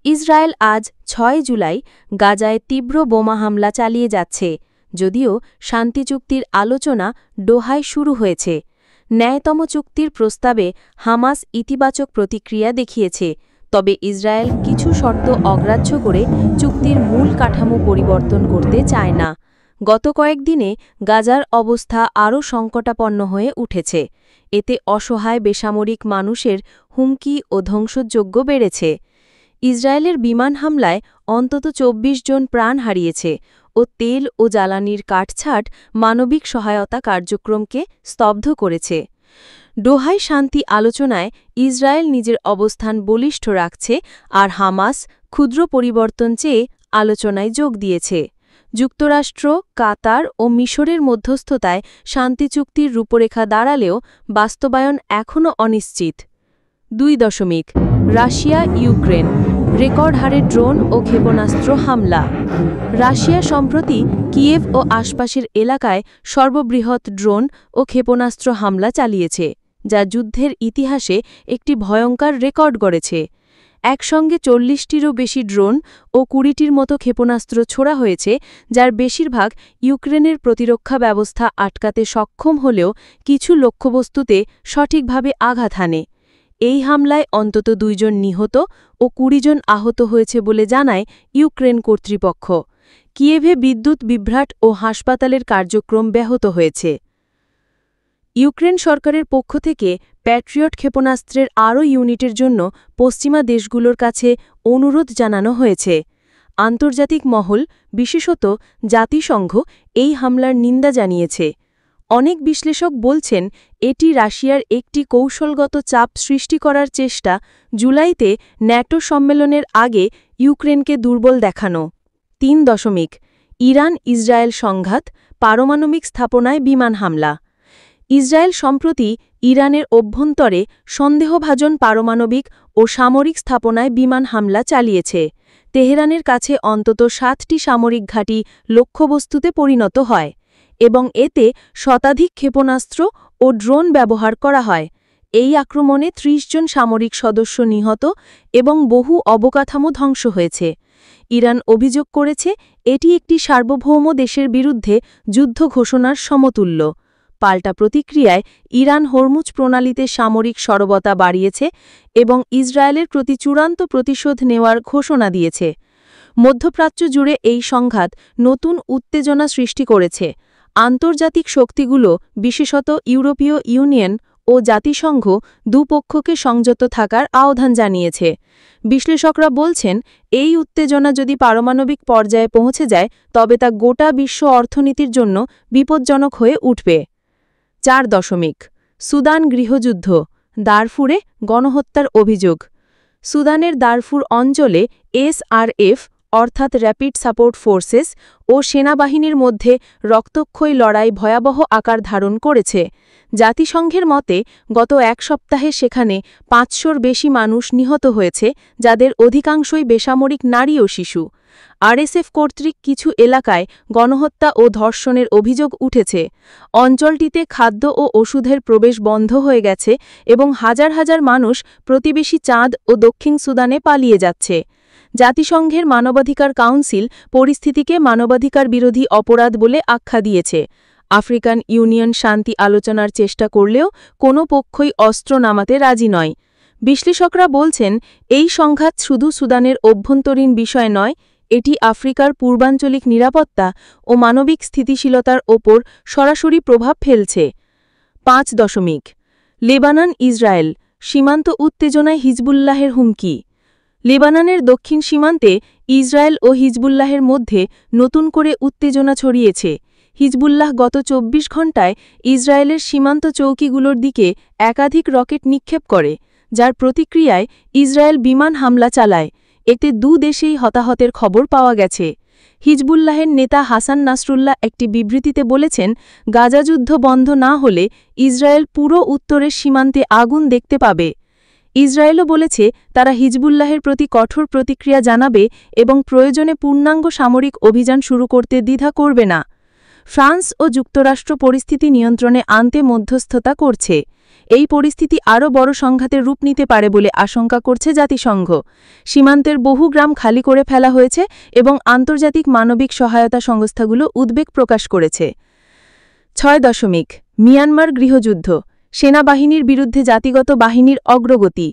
Israel আজ ৬ জুলাই গাজায় তীব্র বোমা হামলা চালিয়ে যাচ্ছে, যদিও শান্তি চুক্তির আলোচনা ডোহায় শুরু হয়েছে। ন্যায়তম চুক্তির প্রস্তাবে হামাস ইতিবাচক প্রতিক্রিয়া দেখিয়েছে, তবে ইসরায়েল কিছু শর্ত অগ্রাহ্য করে চুক্তির মূল কাঠামো পরিবর্তন করতে চায় না। গত কয়েকদিনে গাজার অবস্থা আরও সংকটাপন্ন হয়ে উঠেছে। এতে অসহায় বেসামরিক মানুষের হুমকি ও ধ্বংসযজ্ঞ বেড়েছে। ইসরায়েলের বিমান হামলায় অন্তত ২৪ জন প্রাণ হারিয়েছে ও তেল ও জ্বালানির কাটছাঁট মানবিক সহায়তা কার্যক্রমকে স্তব্ধ করেছে। ডোহায় শান্তি আলোচনায় ইসরায়েল নিজের অবস্থান বলিষ্ঠ রাখছে, আর হামাস ক্ষুদ্র পরিবর্তন চেয়ে আলোচনায় যোগ দিয়েছে। যুক্তরাষ্ট্র, কাতার ও মিশরের মধ্যস্থতায় শান্তি চুক্তির রূপরেখা দাঁড়ালেও বাস্তবায়ন এখনও অনিশ্চিত। ২. রাশিয়া ইউক্রেন রেকর্ড হারে ড্রোন ও ক্ষেপণাস্ত্র হামলা। রাশিয়া সম্প্রতি কিয়েভ ও আশপাশের এলাকায় সর্ববৃহৎ ড্রোন ও ক্ষেপণাস্ত্র হামলা চালিয়েছে, যা যুদ্ধের ইতিহাসে একটি ভয়ঙ্কর রেকর্ড গড়েছে। একসঙ্গে ৪০টিরও বেশি ড্রোন ও ২০টির মতো ক্ষেপণাস্ত্র ছোড়া হয়েছে, যার বেশিরভাগ ইউক্রেনের প্রতিরক্ষা ব্যবস্থা আটকাতে সক্ষম হলেও কিছু লক্ষ্যবস্তুতে সঠিকভাবে আঘাত হানে। এই হামলায় অন্তত ২ জন নিহত ও ২০ জন আহত হয়েছে বলে জানায় ইউক্রেন কর্তৃপক্ষ। কিয়েভে বিদ্যুৎ বিভ্রাট ও হাসপাতালের কার্যক্রম ব্যাহত হয়েছে। ইউক্রেন সরকারের পক্ষ থেকে প্যাট্রিয়ট ক্ষেপণাস্ত্রের আরও ইউনিটের জন্য পশ্চিমা দেশগুলোর কাছে অনুরোধ জানানো হয়েছে। আন্তর্জাতিক মহল, বিশেষত জাতিসংঘ, এই হামলার নিন্দা জানিয়েছে। অনেক বিশ্লেষক বলছেন এটি রাশিয়ার একটি কৌশলগত চাপ সৃষ্টি করার চেষ্টা, জুলাইতে ন্যাটো সম্মেলনের আগে ইউক্রেনকে দুর্বল দেখানো। ৩. ইরান ইসরায়েল সংঘাত, পারমাণবিক স্থাপনায় বিমান হামলা। ইসরায়েল সম্প্রতি ইরানের অভ্যন্তরে সন্দেহভাজন পারমাণবিক ও সামরিক স্থাপনায় বিমান হামলা চালিয়েছে। তেহরানের কাছে অন্তত ৭টি সামরিক ঘাঁটি লক্ষ্যবস্তুতে পরিণত হয় এবং এতে শতাধিক ক্ষেপণাস্ত্র ও ড্রোন ব্যবহার করা হয়। এই আক্রমণে ৩০ জন সামরিক সদস্য নিহত এবং বহু অবকাঠামো ধ্বংস হয়েছে। ইরান অভিযোগ করেছে এটি একটি সার্বভৌম দেশের বিরুদ্ধে যুদ্ধ ঘোষণার সমতুল্য। পাল্টা প্রতিক্রিয়ায় ইরান হরমুজ প্রণালীতে সামরিক সরবতা বাড়িয়েছে এবং ইসরায়েলের প্রতি চূড়ান্ত প্রতিশোধ নেওয়ার ঘোষণা দিয়েছে। মধ্যপ্রাচ্য জুড়ে এই সংঘাত নতুন উত্তেজনা সৃষ্টি করেছে। আন্তর্জাতিক শক্তিগুলো, বিশেষত ইউরোপীয় ইউনিয়ন ও জাতিসংঘ, দুপক্ষকে সংযত থাকার আহ্বান জানিয়েছে। বিশ্লেষকরা বলছেন এই উত্তেজনা যদি পারমাণবিক পর্যায়ে পৌঁছে যায় তবে তা গোটা বিশ্ব অর্থনীতির জন্য বিপজ্জনক হয়ে উঠবে। ৪. সুদান গৃহযুদ্ধ, দারফুরে গণহত্যার অভিযোগ। সুদানের দারফুর অঞ্চলে এসআরএফ অর্থাৎ র্যাপিড সাপোর্ট ফোর্সেস ও সেনাবাহিনীর মধ্যে রক্তক্ষয়ী লড়াই ভয়াবহ আকার ধারণ করেছে। জাতিসংঘের মতে গত এক সপ্তাহে সেখানে ৫০০র বেশি মানুষ নিহত হয়েছে, যাদের অধিকাংশই বেসামরিক নারী ও শিশু। আরএসএফ কর্তৃক কিছু এলাকায় গণহত্যা ও ধর্ষণের অভিযোগ উঠেছে। অঞ্চলটিতে খাদ্য ও ওষুধের প্রবেশ বন্ধ হয়ে গেছে এবং হাজার হাজার মানুষ প্রতিবেশী চাঁদ ও দক্ষিণ সুদানে পালিয়ে যাচ্ছে। জাতিসংঘের মানবাধিকার কাউন্সিল পরিস্থিতিকে মানবাধিকার বিরোধী অপরাধ বলে আখ্যা দিয়েছে। আফ্রিকান ইউনিয়ন শান্তি আলোচনার চেষ্টা করলেও কোনো পক্ষই অস্ত্র নামাতে রাজি নয়। বিশ্লেষকরা বলছেন এই সংঘাত শুধু সুদানের অভ্যন্তরীণ বিষয় নয়, এটি আফ্রিকার পূর্বাঞ্চলিক নিরাপত্তা ও মানবিক স্থিতিশীলতার ওপর সরাসরি প্রভাব ফেলছে। ৫. লেবানন ইসরায়েল সীমান্ত উত্তেজনায় হিজবুল্লাহের হুমকি। লেবাননের দক্ষিণ সীমান্তে ইসরায়েল ও হিজবুল্লাহের মধ্যে নতুন করে উত্তেজনা ছড়িয়েছে। হিজবুল্লাহ গত ২৪ ঘণ্টায় ইসরায়েলের সীমান্ত চৌকিগুলোর দিকে একাধিক রকেট নিক্ষেপ করে, যার প্রতিক্রিয়ায় ইসরায়েল বিমান হামলা চালায়। এতে দেশেই হতাহতের খবর পাওয়া গেছে। হিজবুল্লাহের নেতা হাসান নাসরুল্লাহ একটি বিবৃতিতে বলেছেন, গাজা যুদ্ধ বন্ধ না হলে ইসরায়েল পুরো উত্তরের সীমান্তে আগুন দেখতে পাবে। ইসরায়েলও বলেছে তারা হিজবুল্লাহের প্রতি কঠোর প্রতিক্রিয়া জানাবে এবং প্রয়োজনে পূর্ণাঙ্গ সামরিক অভিযান শুরু করতে দ্বিধা করবে না। ফ্রান্স ও যুক্তরাষ্ট্র পরিস্থিতি নিয়ন্ত্রণে আনতে মধ্যস্থতা করছে। এই পরিস্থিতি আরও বড় সংঘাতের রূপ নিতে পারে বলে আশঙ্কা করছে জাতিসংঘ। সীমান্তের বহু গ্রাম খালি করে ফেলা হয়েছে এবং আন্তর্জাতিক মানবিক সহায়তা সংস্থাগুলো উদ্বেগ প্রকাশ করেছে। 6. মিয়ানমার গৃহযুদ্ধ, সেনাবাহিনীর বিরুদ্ধে জাতিগত বাহিনীর অগ্রগতি।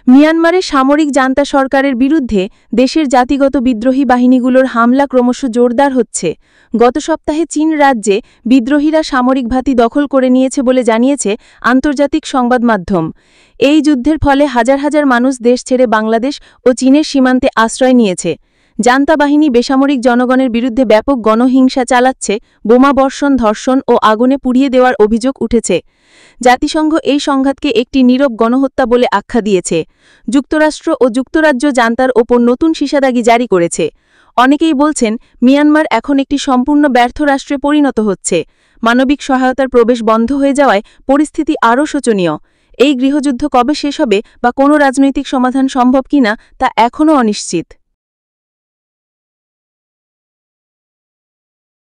মিয়ানমারের সামরিক জান্তা সরকারের বিরুদ্ধে দেশের জাতিগত বিদ্রোহী বাহিনীগুলোর হামলা ক্রমশ জোরদার হচ্ছে। গত সপ্তাহে চীন রাজ্যে বিদ্রোহীরা সামরিক ঘাঁটি দখল করে নিয়েছে বলে জানিয়েছে আন্তর্জাতিক সংবাদ মাধ্যম। এই যুদ্ধের ফলে হাজার হাজার মানুষ দেশ ছেড়ে বাংলাদেশ ও চীনের সীমান্তে আশ্রয় নিয়েছে। জান্তা বাহিনী বেসামরিক জনগণের বিরুদ্ধে ব্যাপক গণহিংসা চালাচ্ছে, বোমাবর্ষণ, ধর্ষণ ও আগুনে পুড়িয়ে দেওয়ার অভিযোগ উঠেছে। জাতিসংঘ এই সংঘাতকে একটি নীরব গণহত্যা বলে আখ্যা দিয়েছে। যুক্তরাষ্ট্র ও যুক্তরাজ্য জান্তার ওপর নতুন নিষেধাজ্ঞা জারি করেছে। অনেকেই বলছেন মিয়ানমার এখন একটি সম্পূর্ণ ব্যর্থ রাষ্ট্রে পরিণত হচ্ছে। মানবিক সহায়তার প্রবেশ বন্ধ হয়ে যাওয়ায় পরিস্থিতি আরও শোচনীয়। এই গৃহযুদ্ধ কবে শেষ হবে বা কোনো রাজনৈতিক সমাধান সম্ভব কিনা তা এখনও অনিশ্চিত।